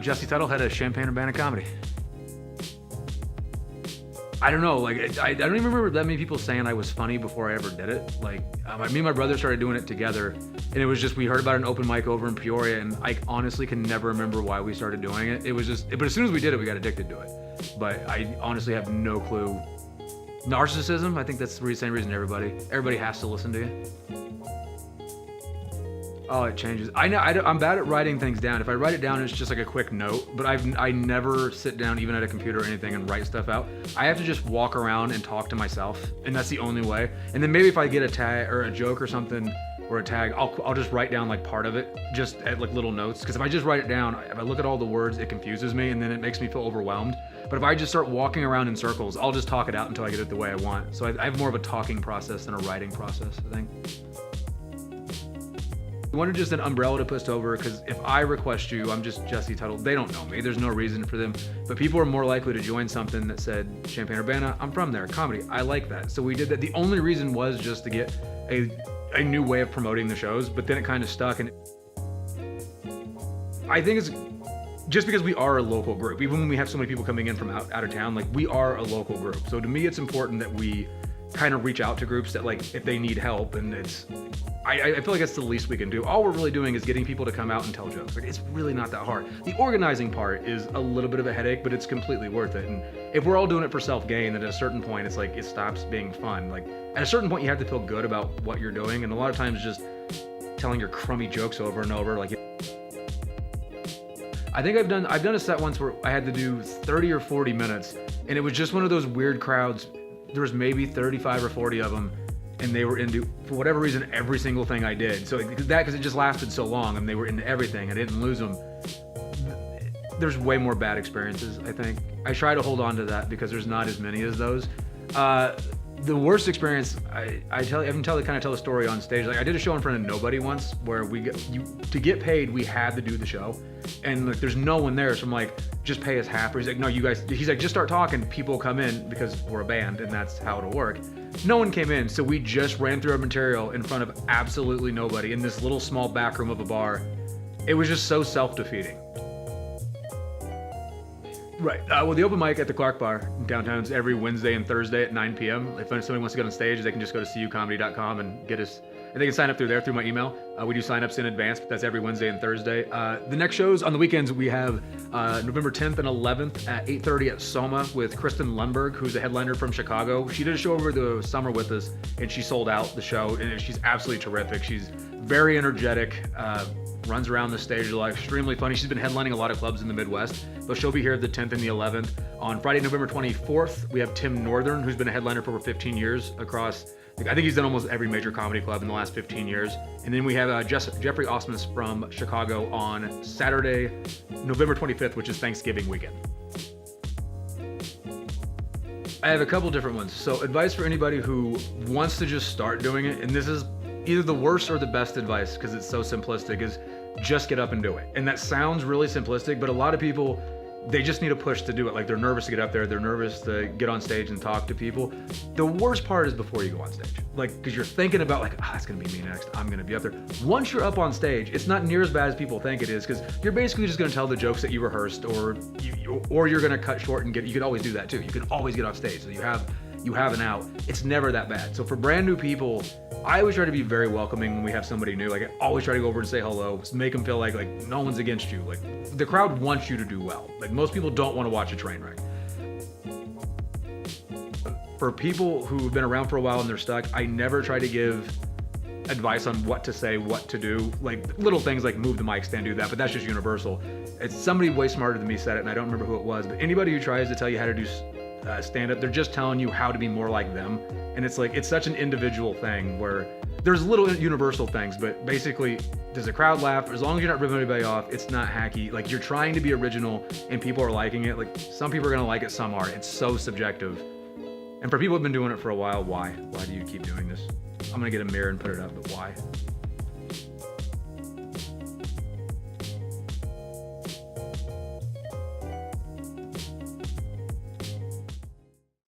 Jesse Tuttle had a Champaign Urbana Comedy. I don't know, like, I don't even remember that many people saying I was funny before I ever did it. Like, me and my brother started doing it together, and it was just, we heard about an open mic over in Peoria, and I honestly can never remember why we started doing it. It was just, but as soon as we did it, we got addicted to it. But I honestly have no clue. Narcissism, I think that's the same reason everybody has to listen to you. Oh, it changes. I know, I'm bad at writing things down. If I write it down, it's just like a quick note, but I never sit down even at a computer or anything and write stuff out. I have to just walk around and talk to myself, and that's the only way. And then maybe if I get a tag or a joke or something or a tag, I'll just write down like part of it, just at like little notes. Because if I just write it down, if I look at all the words, it confuses me and then it makes me feel overwhelmed. But if I just start walking around in circles, I'll just talk it out until I get it the way I want. So I have more of a talking process than a writing process, I think. I wanted just an umbrella to put over, because if I request you, I'm just Jesse Tuttle. They don't know me. There's no reason for them. But people are more likely to join something that said Champaign Urbana. I'm from there. Comedy. I like that. So we did that. The only reason was just to get a new way of promoting the shows, but then it kind of stuck. And I think it's just because we are a local group. Even when we have so many people coming in from out of town, like, we are a local group. So to me, it's important that we kind of reach out to groups that, like, if they need help, and I feel like that's the least we can do. All we're really doing is getting people to come out and tell jokes. Like, it's really not that hard. The organizing part is a little bit of a headache, but it's completely worth it. And if we're all doing it for self-gain, then at a certain point, it's like, it stops being fun. Like, at a certain point, you have to feel good about what you're doing. And a lot of times just telling your crummy jokes over and over, like, I think I've done a set once where I had to do 30 or 40 minutes, and it was just one of those weird crowds. There was maybe 35 or 40 of them, and they were into, for whatever reason, every single thing I did. So because it just lasted so long, and they were into everything. I didn't lose them. There's way more bad experiences, I think. I try to hold on to that because there's not as many as those. The worst experience, I can tell the story on stage. Like, I did a show in front of nobody once, where to get paid, we had to do the show, and like, there's no one there, so I'm like, just pay us half. Or he's like, no, you guys. He's like, just start talking. People come in because we're a band, and that's how it'll work. No one came in, so we just ran through our material in front of absolutely nobody in this little small back room of a bar. It was just so self-defeating. Right. Well, the open mic at the Clark Bar in downtown is every Wednesday and Thursday at 9 p.m. If somebody wants to get on stage, they can just go to cucomedy.com and get us. And they can sign up through there, through my email. We do sign-ups in advance, but that's every Wednesday and Thursday. The next shows on the weekends, we have November 10th and 11th at 8:30 at Soma with Kristen Lundberg, who's a headliner from Chicago. She did a show over the summer with us, and she sold out the show, and she's absolutely terrific. She's very energetic, runs around the stage a lot, extremely funny. She's been headlining a lot of clubs in the Midwest, but she'll be here the 10th and the 11th. On Friday, November 24th, we have Tim Northern, who's been a headliner for over 15 years across, I think he's done almost every major comedy club in the last 15 years. And then we have Jeffrey Osmus from Chicago on Saturday, November 25th, which is Thanksgiving weekend. I have a couple different ones. So advice for anybody who wants to just start doing it, and this is either the worst or the best advice because it's so simplistic, is just get up and do it. And that sounds really simplistic, but a lot of people, they just need a push to do it. Like, they're nervous to get up there. They're nervous to get on stage and talk to people. The worst part is before you go on stage. Like, because you're thinking about, like, it's going to be me next. I'm going to be up there. Once you're up on stage, it's not near as bad as people think it is, because you're basically just going to tell the jokes that you rehearsed, or you're going to cut short and you could always do that too. You can always get off stage. So you have an out. It's never that bad. So for brand new people, I always try to be very welcoming when we have somebody new. Like, I always try to go over and say hello, make them feel like no one's against you. Like, the crowd wants you to do well. Like, most people don't want to watch a train wreck. For people who've been around for a while and they're stuck, I never try to give advice on what to say, what to do. Like, little things like move the mic stand, do that, but that's just universal. It's somebody way smarter than me said it, and I don't remember who it was, but anybody who tries to tell you how to do stand-up, they're just telling you how to be more like them. And it's like, it's such an individual thing where there's little universal things, but basically, does the crowd laugh? As long as you're not ripping anybody off, it's not hacky. Like, you're trying to be original and people are liking it. Like, some people are gonna like it, some aren't. It's so subjective. And for people who've been doing it for a while, why? Why do you keep doing this? I'm gonna get a mirror and put it up, but why?